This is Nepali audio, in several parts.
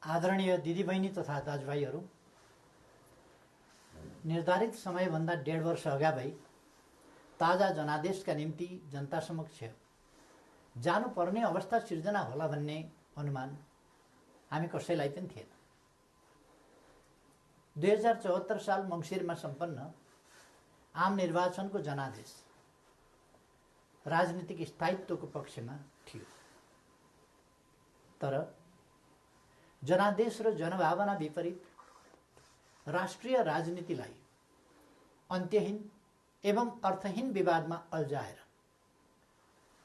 आदरणीय दिदीबहिनी तथा दाजुभाइहरू, निर्धारित समयभन्दा 1.5 वर्ष अगावै ताजा जनादेशका निम्ति जनता समक्ष जानुपर्ने अवस्था सिर्जना होला भन्ने अनुमान हामी कसैलाई पनि थिएन। 2074 साल मङ्सिरमा सम्पन्न आम निर्वाचनको जनादेश राजनीतिक स्थायित्वको पक्षमा थियो, तर जनादेश र जनभावना विपरीत राष्ट्रिय राजनीतिलाई अन्त्यहीन एवं अर्थहीन विवादमा अल्झाएर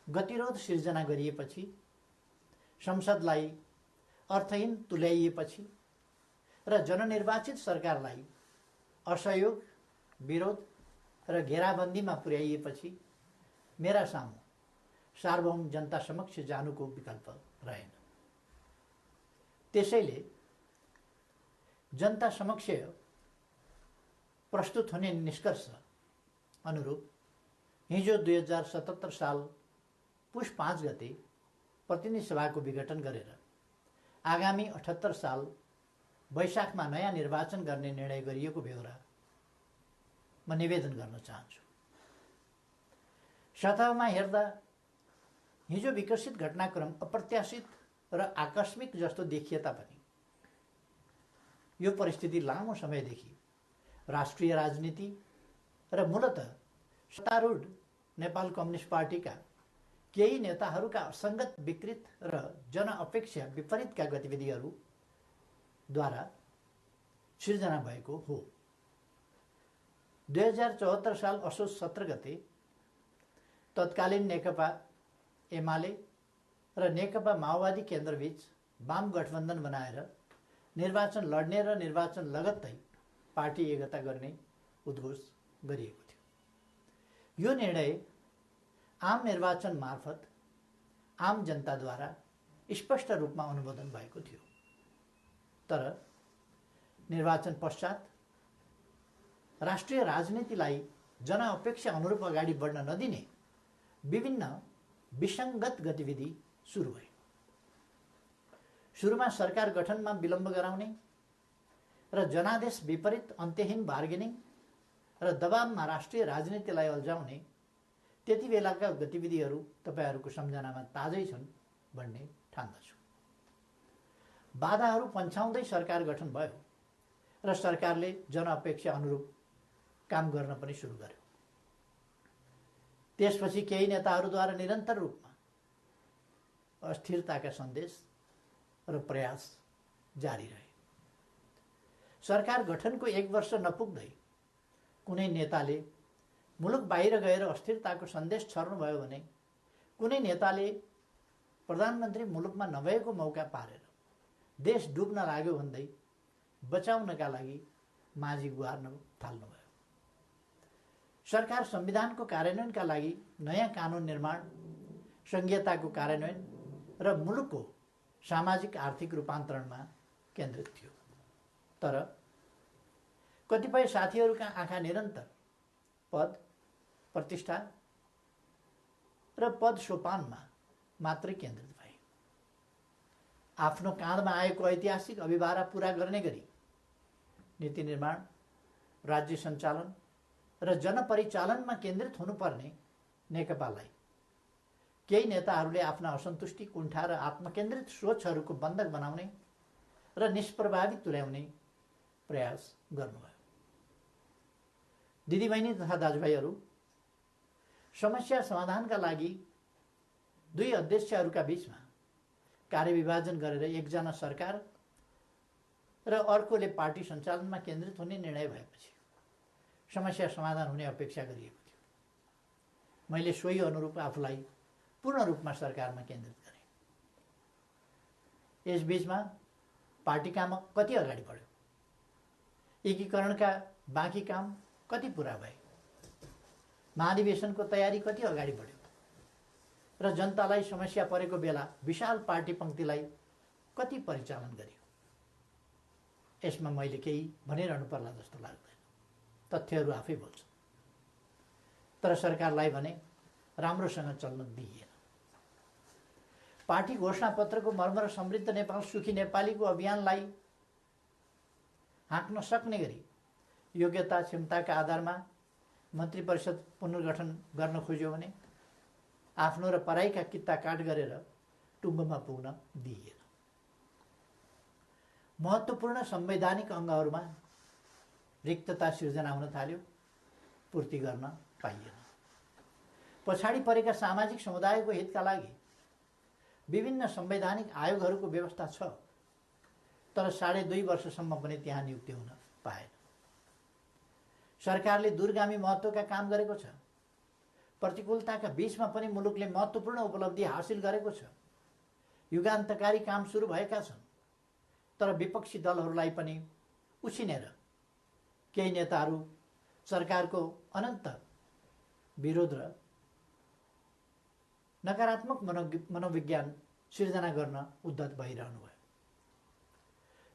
गतिरोध सिर्जना गरिएपछि, संसदलाई अर्थहीन तुल्याइएपछि र जननिर्वाचित सरकारलाई असहयोग, विरोध र घेराबन्दीमा पुर्याइएपछि मेरा सामु सार्वभौम जनता समक्ष जानुको विकल्प रहेन। त्यसैले जनता समक्ष प्रस्तुत हुने निष्कर्ष अनुरूप हिजो 2077 साल पुष 5 गते प्रतिनिधि सभाको विघटन गरेर आगामी 78 साल वैशाखमा नयाँ निर्वाचन गर्ने निर्णय गरिएको बेहोरा म निवेदन गर्न चाहन्छु। सतहमा हेर्दा हिजो विकसित घटनाक्रम अप्रत्याशित र आकस्मिक जस्तो देखिए तापनि यो परिस्थिति लामो समयदेखि राष्ट्रिय राजनीति र मूलतः सत्तारूढ नेपाल कम्युनिस्ट पार्टीका केही नेताहरूका असङ्गत, विकृत र जनअपेक्षा विपरीतका गतिविधिहरूद्वारा सिर्जना भएको हो। 2074 साल असोज 17 गते तत्कालीन नेकपा एमाले र नेकपा माओवादी केन्द्रबीच वाम गठबन्धन बनाएर निर्वाचन लड्ने र निर्वाचन लगत्तै पार्टी एकता गर्ने उद्घोष गरिएको थियो। यो निर्णय आम निर्वाचन मार्फत आम जनताद्वारा स्पष्ट रूपमा अनुमोदन भएको थियो, तर निर्वाचन पश्चात राष्ट्रिय राजनीतिलाई जनअपेक्षा अनुरूप अगाडि बढ्न नदिने विभिन्न विसङ्गत गतिविधि सुरु भयो। सुरुमा सरकार गठनमा विलम्ब गराउने र जनादेश विपरीत अन्त्यहीन बार्गेनिङ र दबावमा राष्ट्रिय राजनीतिलाई अल्झाउने त्यति बेलाका गतिविधिहरू तपाईहरूको सम्झनामा ताजै छन् भन्ने ठान्दछु। बाधाहरू पन्छाउँदै सरकार गठन भयो र सरकारले जनअपेक्षा अनुरूप काम गर्न पनि सुरु गर्यो। त्यसपछि केही नेताहरूद्वारा निरन्तर रूपमा अस्थिरताका सन्देश र प्रयास जारी रहे। सरकार गठनको 1 वर्ष नपुग्दै कुनै नेताले मुलुक बाहिर गएर अस्थिरताको सन्देश छर्नुभयो भने कुनै नेताले प्रधानमन्त्री मुलुकमा नभएको मौका पारेर देश डुब्न लाग्यो भन्दै बचाउनका लागि माझी गुहार्न थाल्नुभयो। सरकार संविधानको कार्यान्वयनका लागि नयाँ कानुन निर्माण, संघीयताको कार्यान्वयन र मुलुकको सामाजिक आर्थिक रूपान्तरणमा केन्द्रित थियो, तर कतिपय साथीहरूका आँखा निरन्तर पद, प्रतिष्ठा र पद सोपानमा मात्रै केन्द्रित भए। आफ्नो काँधमा आएको ऐतिहासिक अभिभारा पूरा गर्ने गरी नीति निर्माण, राज्य सञ्चालन र जनपरिचालनमा केन्द्रित हुनुपर्ने नेकपालाई केही नेताहरूले आफ्ना असन्तुष्टि, कुण्ठा र आत्मकेन्द्रित सोचहरूको बन्धक बनाउने र निष्प्रभावी तुल्याउने प्रयास गर्नुभयो। दिदीबहिनी तथा दाजुभाइहरू, समस्या समाधानका लागि दुई अध्यक्षहरूका बीचमा कार्यविभाजन गरेर एकजना सरकार र अर्कोले पार्टी सञ्चालनमा केन्द्रित हुने निर्णय भएपछि समस्या समाधान हुने अपेक्षा गरिएको थियो। मैले सोही अनुरूप आफूलाई पूर्ण रूपमा सरकारमा केन्द्रित गरेँ। यसबीचमा पार्टी काम कति अगाडि बढ्यो, एकीकरणका बाँकी काम कति पुरा भए, महाधिवेशनको तयारी कति अगाडि बढ्यो र जनतालाई समस्या परेको बेला विशाल पार्टी पङ्क्तिलाई कति परिचालन गरियो, यसमा मैले केही भनिरहनु पर्ला जस्तो लाग्दैन। तथ्यहरू आफै बोल्छन्। तर सरकारलाई भने राम्रोसँग चल्न दिइएन। पार्टी घोषणापत्रको मर्म र समृद्ध नेपाल सुखी नेपालीको अभियानलाई हाँक्न सक्ने गरी योग्यता क्षमताका आधारमा मन्त्री परिषद पुनर्गठन गर्न खोज्यो भने आफ्नो र पराईका कित्ता काट गरेर टुङ्गोमा पुग्न दिइएन। महत्त्वपूर्ण संवैधानिक अङ्गहरूमा रिक्तता सिर्जना हुन थाल्यो, पूर्ति गर्न पाइएन। पछाडि परेका सामाजिक समुदायको हितका लागि विभिन्न संवैधानिक आयोगहरूको व्यवस्था छ, तर 2.5 वर्षसम्म पनि त्यहाँ नियुक्ति हुन पाएन। सरकारले दूरगामी महत्त्वका काम गरेको छ, प्रतिकूलताका बीचमा पनि मुलुकले महत्त्वपूर्ण उपलब्धि हासिल गरेको छ, युगान्तकारी काम सुरु भएका छन्, तर विपक्षी दलहरूलाई पनि उछिनेर केही नेताहरू सरकारको अनन्त विरोध र नकारात्मक मनोविज्ञान सिर्जना गर्न उद्धत भइरहनु भयो।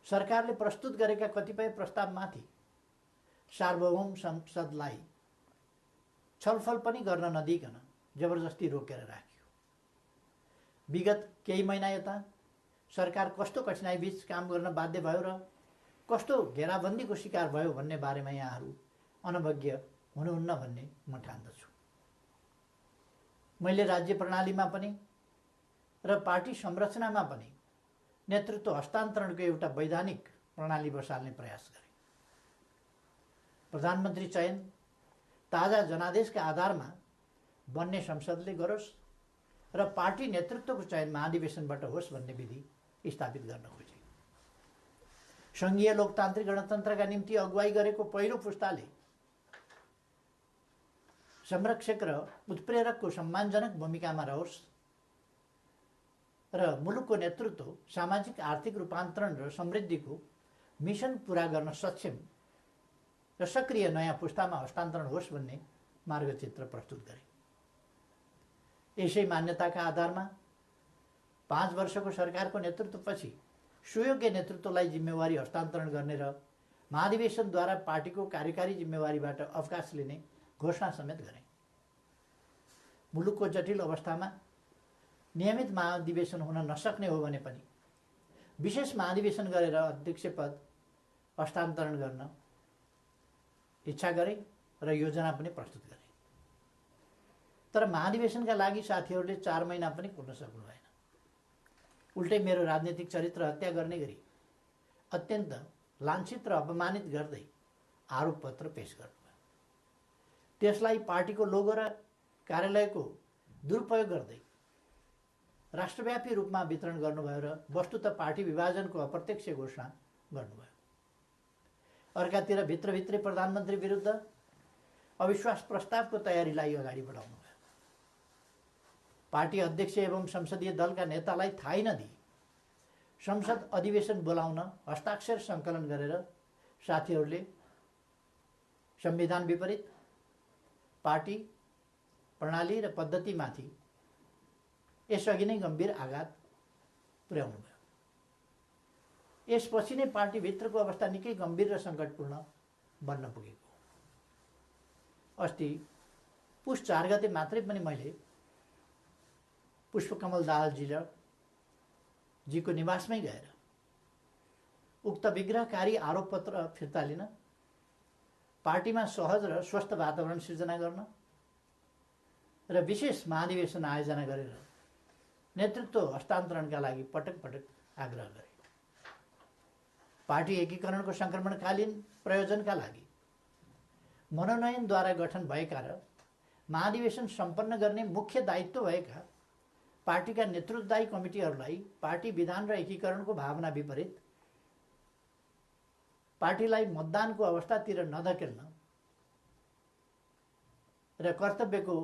सरकारले प्रस्तुत गरेका कतिपय प्रस्तावमाथि सार्वभौम संसदलाई छलफल पनि गर्न नदिइकन जबरजस्ती रोकेर राखियो। विगत केही महिना यता सरकार कस्तो कठिनाइ बीच काम गर्न बाध्य भयो र कस्तो घेराबन्दीको शिकार भयो भन्ने बारेमा यहाँहरू अनभिज्ञ हुनुहुन्न भन्ने म ठान्दछु। मैले राज्य प्रणालीमा पनि र पार्टी संरचनामा पनि नेतृत्व हस्तान्तरणको एउटा वैधानिक प्रणाली बसाल्ने प्रयास गरेँ। प्रधानमन्त्री चयन ताजा जनादेशका आधारमा बन्ने संसदले गरोस् र पार्टी नेतृत्वको चयन महाधिवेशनबाट होस् भन्ने विधि स्थापित गर्न खोजे। सङ्घीय लोकतान्त्रिक गणतन्त्रका निम्ति अगुवाई गरेको पहिलो पुस्ताले संरक्षक र उत्प्रेरकको सम्मानजनक भूमिकामा रहोस् र मुलुकको नेतृत्व सामाजिक आर्थिक रूपान्तरण र समृद्धिको मिसन पूरा गर्न सक्षम र सक्रिय नयाँ पुस्तामा हस्तान्तरण होस् भन्ने मार्गचित्र प्रस्तुत गरे। यसै मान्यताका आधारमा 5 वर्षको सरकारको नेतृत्वपछि सुयोग्य नेतृत्वलाई जिम्मेवारी हस्तान्तरण गर्ने र महाधिवेशनद्वारा पार्टीको कार्यकारी जिम्मेवारीबाट अवकाश लिने घोषणा समेत गरे। मुलुकको जटिल अवस्थामा नियमित महाधिवेशन हुन नसक्ने हो भने पनि विशेष महाधिवेशन गरेर अध्यक्ष पद हस्तान्तरण गर्न इच्छा गरे र योजना पनि प्रस्तुत गरे। तर महाधिवेशनका लागि साथीहरूले 4 महिना पनि कुर्न सक्नु भएन। उल्टै मेरो राजनीतिक चरित्र हत्या गर्ने गरी अत्यन्त लाञ्छित र अपमानित गर्दै आरोप पत्र पेश गर्नुभयो। त्यसलाई पार्टीको लोगो र कार्यालयको दुरुपयोग गर्दै राष्ट्रव्यापी रूपमा वितरण गर्नुभयो र वस्तुतः पार्टी विभाजनको अप्रत्यक्ष घोषणा गर्नुभयो। अर्कातिर भित्रभित्रै प्रधानमन्त्री विरुद्ध अविश्वास प्रस्तावको तयारीलाई अगाडि बढाउनु भयो। पार्टी अध्यक्ष एवं संसदीय दलका नेतालाई थाहै नदिई संसद अधिवेशन बोलाउन हस्ताक्षर सङ्कलन गरेर साथीहरूले संविधान विपरीत पार्टी प्रणाली र पद्धतिमाथि यसअघि नै गम्भीर आघात पुर्याउनु भयो। यसपछि नै पार्टीभित्रको अवस्था निकै गम्भीर र सङ्कटपूर्ण बन्न पुगेको। अस्ति पुस 4 गते मात्रै पनि मैले पुष्पकमल दाहालजीको निवासमै गएर उक्त विग्रहकारी आरोपपत्र फिर्ता लिन, पार्टीमा सहज र स्वस्थ वातावरण सिर्जना गर्न र विशेष महाधिवेशन आयोजना गरेर नेतृत्व हस्तान्तरणका लागि पटक पटक आग्रह गरे। पार्टी एकीकरणको सङ्क्रमणकालीन प्रयोजनका लागि मनोनयनद्वारा गठन भएका र महाधिवेशन सम्पन्न गर्ने मुख्य दायित्व भएका पार्टीका नेतृत्वदायी कमिटीहरूलाई पार्टी विधान र एकीकरणको भावना विपरीत पार्टीलाई मतदानको अवस्थातिर नधकेल्न र कर्तव्यको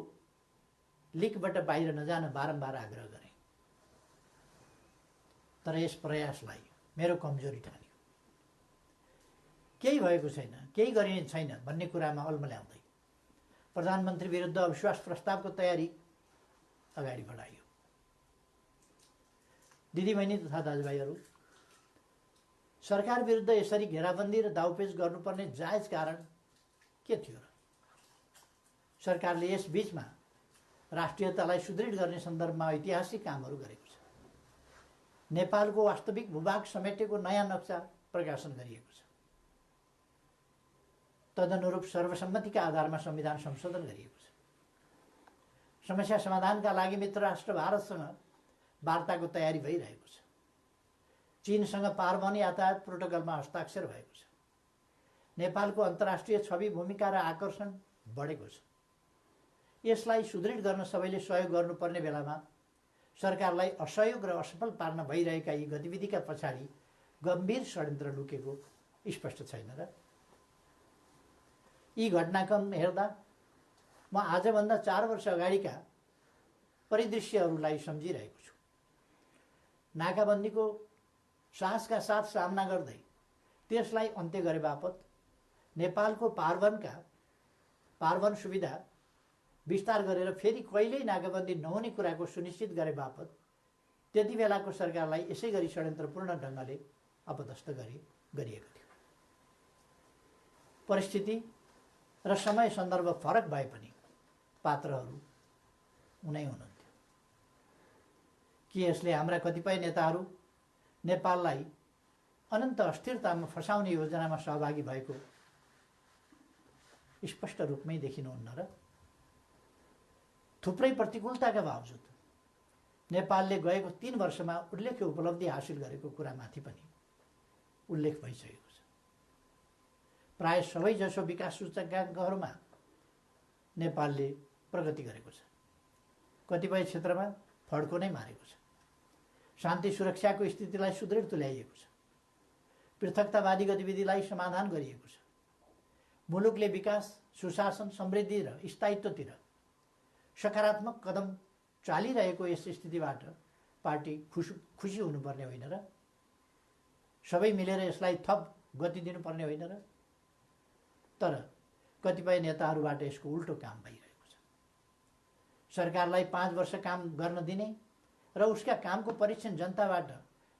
लिकबाट बाहिर नजान बारम्बार आग्रह गरे। तर यस प्रयासलाई मेरो कमजोरी ठानियो। केही भएको छैन, केही गरिने छैन भन्ने कुरामा अल्मल्याउँदै प्रधानमन्त्री विरुद्ध अविश्वास प्रस्तावको तयारी अगाडि बढाइयो। दिदीबहिनी तथा दाजुभाइहरू, सरकार विरुद्ध यसरी घेराबन्दी र दाउपेच गर्नुपर्ने जायज कारण के थियो र? सरकारले यस बीचमा राष्ट्रियतालाई सुदृढ गर्ने सन्दर्भमा ऐतिहासिक कामहरू गरेको छ। नेपालको वास्तविक भूभाग समेटेको नयाँ नक्सा प्रकाशन गरिएको छ। तदनुरूप सर्वसम्मतिका आधारमा संविधान संशोधन गरिएको छ। समस्या समाधानका लागि मित्र राष्ट्र भारतसँग वार्ताको तयारी भइरहेको छ। चीनसँग पारवन यातायात प्रोटोकलमा हस्ताक्षर भएको छ। नेपालको अन्तर्राष्ट्रिय छवि, भूमिका र आकर्षण बढेको छ। यसलाई सुदृढ गर्न सबैले सहयोग गर्नुपर्ने बेलामा सरकारलाई असहयोग र असफल पार्न भइरहेका यी गतिविधिका पछाडि गम्भीर षड्यन्त्र लुकेको स्पष्ट छैन र? यी घटनाक्रम हेर्दा म आजभन्दा 4 वर्ष अगाडिका परिदृश्यहरूलाई सम्झिरहेको छु। नाकाबन्दीको साहसका साथ सामना गर्दै त्यसलाई अन्त्य गरे बापत नेपालको पारवन सुविधा विस्तार गरेर फेरि कहिल्यै नाकाबन्दी नहुने कुराको सुनिश्चित गरे बापत त्यति बेलाको सरकारलाई यसै गरी षड्यन्त्रपूर्ण ढङ्गले अपदस्थ गरिएको थियो। परिस्थिति र समय सन्दर्भ फरक भए पनि पात्रहरू उनै हुनुहुन्थ्यो। कि यसले हाम्रा कतिपय नेताहरू नेपाललाई अनन्त अस्थिरतामा फसाउने योजनामा सहभागी भएको स्पष्ट रूपमै देखिनुहुन्न र? थुप्रै प्रतिकूलताका बावजुद नेपालले गएको 3 वर्षमा उल्लेख्य उपलब्धि हासिल गरेको कुरामाथि पनि उल्लेख भइसकेको छ। प्राय सबैजसो विकास सूचकाङ्कहरूमा नेपालले प्रगति गरेको छ। कतिपय क्षेत्रमा फड्को नै मारेको छ। शान्ति सुरक्षाको स्थितिलाई सुदृढ तुल्याइएको छ। पृथकतावादी गतिविधिलाई समाधान गरिएको छ। मुलुकले विकास, सुशासन, समृद्धि र स्थायित्वतिर सकारात्मक कदम चालिरहेको यस स्थितिबाट पार्टी खुसी हुनुपर्ने होइन र? सबै मिलेर यसलाई थप गति दिनुपर्ने होइन र? तर कतिपय नेताहरूबाट यसको उल्टो काम भइरहेको छ। सरकारलाई 5 वर्ष काम गर्न दिने र उसका कामको परीक्षण जनताबाट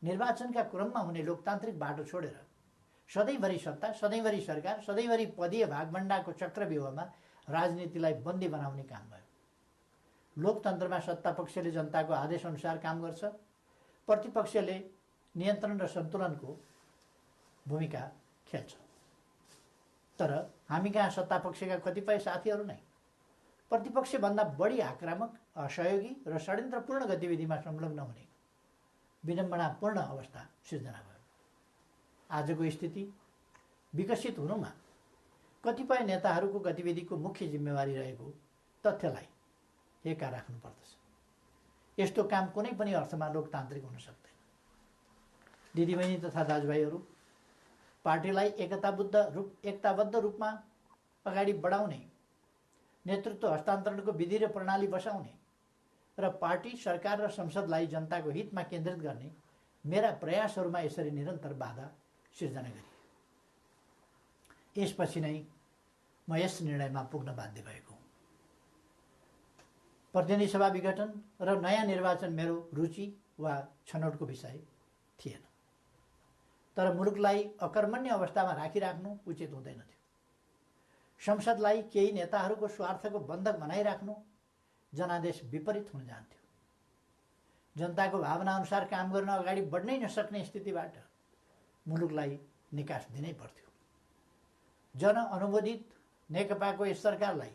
निर्वाचनका क्रममा हुने लोकतान्त्रिक बाटो छोडेर सधैँभरि सत्ता, सधैँभरि सरकार, सधैँभरि पदीय भागभण्डाको चक्रव्यूहमा राजनीतिलाई बन्दी बनाउने काम भयो। लोकतन्त्रमा सत्तापक्षले जनताको आदेशअनुसार काम गर्छ, प्रतिपक्षले नियन्त्रण र सन्तुलनको भूमिका खेल्छ। तर हामी कहाँ सत्तापक्षका कतिपय साथीहरू नै प्रतिपक्षभन्दा बढी आक्रामक, असहयोगी र षड्यन्त्रपूर्ण गतिविधिमा संलग्न हुने विडम्बनापूर्ण अवस्था सिर्जना भयो। आजको स्थिति विकसित हुनुमा कतिपय नेताहरूको गतिविधिको मुख्य जिम्मेवारी रहेको तथ्यलाई एका राख्नुपर्दछ। यस्तो काम कुनै पनि अर्थमा लोकतान्त्रिक हुन सक्दैन। दिदीबहिनी तथा दाजुभाइहरू, पार्टीलाई एकताबद्ध रूपमा अगाडि बढाउने, नेतृत्व हस्तान्तरणको विधि र प्रणाली बसाउने र पार्टी, सरकार र संसदलाई जनताको हितमा केन्द्रित गर्ने मेरा प्रयासहरूमा यसरी निरन्तर बाधा सिर्जना गरिए। यसपछि नै म यस निर्णयमा पुग्न बाध्य भएको हुँ। प्रतिनिधि सभा विघटन र नयाँ निर्वाचन मेरो रुचि वा छनौटको विषय थिएन। तर मुलुकलाई अकर्मण्य अवस्थामा राखिराख्नु उचित हुँदैन थियो। संसदलाई केही नेताहरूको स्वार्थको बन्धक बनाइराख्नु जनादेश विपरीत हुन जान्थ्यो। जनताको भावना अनुसार काम गर्न अगाडि बढ्नै नसक्ने स्थितिबाट मुलुकलाई निकास दिनै पर्थ्यो। जनअनुमोदित नेकपाको यस सरकारलाई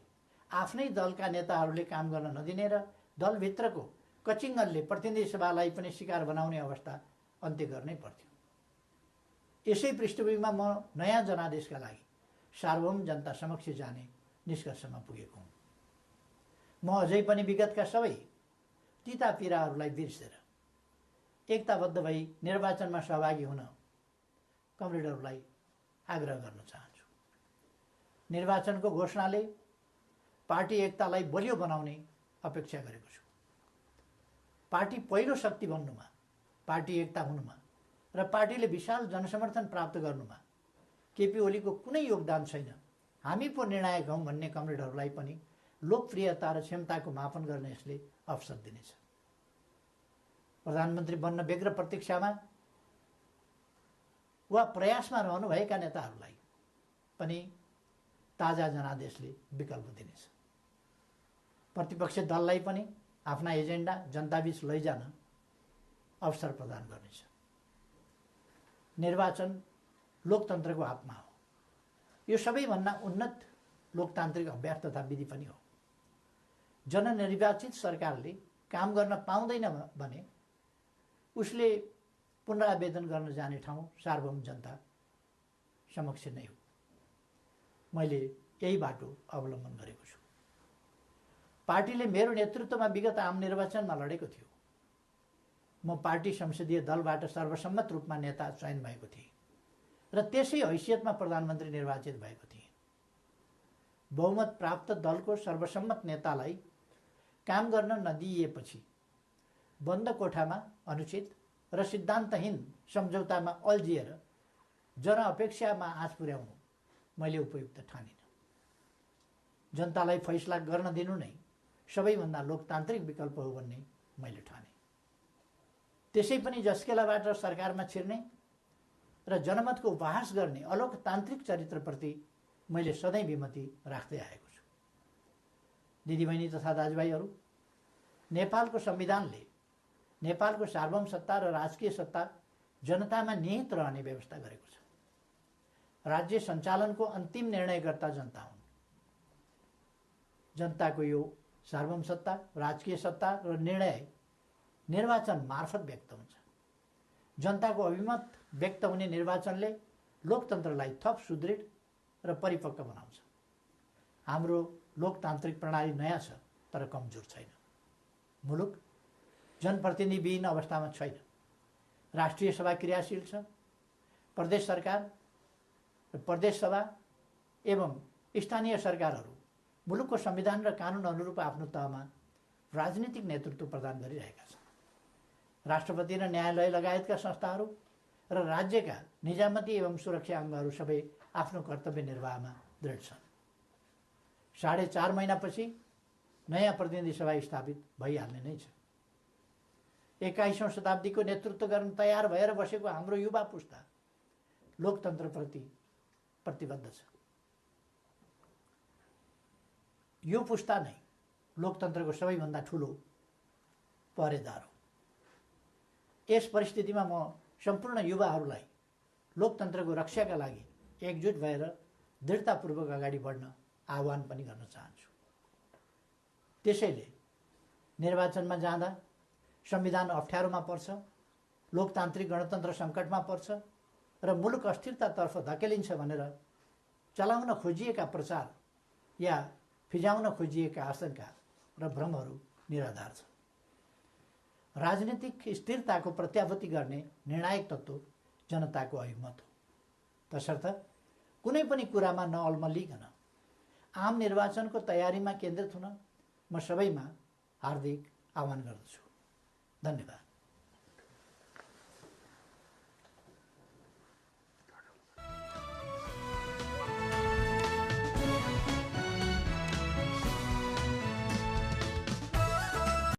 आफ्नै दलका नेताहरूले काम गर्न नदिने र दलभित्रको कचिङ्गनले प्रतिनिधि सभालाई पनि शिकार बनाउने अवस्था अन्त्य गर्नै पर्थ्यो। यसै पृष्ठभूमिमा म नयाँ जनादेशका लागि सार्वभौम जनता समक्ष जाने निष्कर्षमा पुगेको हुँ। म अझै पनि विगतका सबै तिता पीडाहरूलाई बिर्सेर एकताबद्ध भई निर्वाचनमा सहभागी हुन कमरेडहरूलाई आग्रह गर्न चाहन्छु। निर्वाचनको घोषणाले पार्टी एकतालाई बलियो बनाउने अपेक्षा गरेको छु। पार्टी पहिलो शक्ति बन्नुमा, पार्टी एकता हुनुमा र पार्टीले विशाल जनसमर्थन प्राप्त गर्नुमा केपी ओलीको कुनै योगदान छैन। हामी पो निर्णायक हौँ भन्ने कमरेडहरूलाई पनि लोकप्रियता र क्षमताको मापन गर्न यसले अवसर दिनेछ। प्रधानमन्त्री बन्न व्यग्र प्रतीक्षामा वा प्रयासमा रहनुभएका नेताहरूलाई पनि ताजा जनादेशले विकल्प दिनेछ। प्रतिपक्ष दललाई पनि आफ्ना एजेन्डा जनताबीच लैजान अवसर प्रदान गर्नेछ। निर्वाचन लोकतन्त्रको आत्मा हो। यो सबैभन्दा उन्नत लोकतान्त्रिक अभ्यास तथा विधि पनि हो। जननिर्वाचित सरकारले काम गर्न पाउँदैन भने उसले पुनरावेदन गर्न जाने ठाउँ सार्वभौम जनता समक्ष नै हो। मैले यही बाटो अवलम्बन गरेको छु। पार्टीले मेरो नेतृत्वमा विगत आम निर्वाचनमा लडेको थियो। म पार्टी संसदीय दलबाट सर्वसम्मत रूपमा नेता चयन भएको थिएँ र त्यसै हैसियतमा प्रधानमन्त्री निर्वाचित भएको थिएँ। बहुमत प्राप्त दलको सर्वसम्मत नेतालाई काम गर्न नदिइएपछि बन्द कोठामा अनुचित र सिद्धान्तहीन सम्झौतामा अल्झिएर जनअपेक्षामा आँच पुर्याउनु मैले उपयुक्त ठानिनँ। जनतालाई फैसला गर्न दिनु नै सबैभन्दा लोकतान्त्रिक विकल्प हो भन्ने मैले ठाने। त्यसै पनि जस्केलाबाट सरकारमा छिर्ने र जनमतको उपहास गर्ने अलोकतान्त्रिक चरित्रप्रति मैले सधैँ विमति राख्दै आएको छु। दिदीबहिनी तथा दाजुभाइहरू, नेपालको संविधानले नेपालको सार्वभौम सत्ता र राजकीय सत्ता जनतामा निहित रहने व्यवस्था गरेको छ। राज्य सञ्चालनको अन्तिम निर्णयकर्ता जनता हुन्। जनताको यो सार्वभौम सत्ता, राजकीय सत्ता र निर्णय निर्वाचन मार्फत व्यक्त हुन्छ। जनताको अभिमत व्यक्त हुने निर्वाचनले लोकतन्त्रलाई थप सुदृढ र परिपक्व बनाउँछ। हाम्रो लोकतान्त्रिक प्रणाली नयाँ छ तर कमजोर छैन। मुलुक जनप्रतिनिधिविहीन अवस्थामा छैन। राष्ट्रिय सभा क्रियाशील छ। प्रदेश सरकार र प्रदेश सभा एवं स्थानीय सरकारहरू मुलुकको संविधान र कानुन अनुरूप आफ्नो तहमा राजनीतिक नेतृत्व प्रदान गरिरहेका छन्। राष्ट्रपति र न्यायालय लगायतका संस्थाहरू र राज्यका निजामती एवं सुरक्षा अङ्गहरू सबै आफ्नो कर्तव्य निर्वाहमा दृढ छन्। 4.5 महिनापछि नयाँ प्रतिनिधि सभा स्थापित भइहाल्ने नै छ। 21औं शताब्दीको नेतृत्व गर्न तयार भएर बसेको हाम्रो युवा पुस्ता लोकतन्त्रप्रति प्रतिबद्ध छ। यो पुस्ता नै लोकतन्त्रको सबैभन्दा ठुलो पहरेदार हो। यस परिस्थितिमा म सम्पूर्ण युवाहरूलाई लोकतन्त्रको रक्षाका लागि एकजुट भएर दृढतापूर्वक अगाडि बढ्न आह्वान पनि गर्न चाहन्छु। त्यसैले निर्वाचनमा जाँदा संविधान अप्ठ्यारोमा पर्छ, लोकतान्त्रिक गणतन्त्र सङ्कटमा पर्छ र मुलुक अस्थिरतातर्फ धकेलिन्छ भनेर चलाउन खोजिएका प्रचार या फिजाउन खोजिएका आशंका र भ्रमहरू निराधार छन्। राजनीतिक स्थिरताको प्रत्याभूति गर्ने निर्णायक तत्त्व जनताको अभिमत हो। तसर्थ कुनै पनि कुरामा नअल्मलिकन आम निर्वाचनको तयारीमा केन्द्रित हुन म सबैमा हार्दिक आह्वान गर्दछु। धन्यवाद।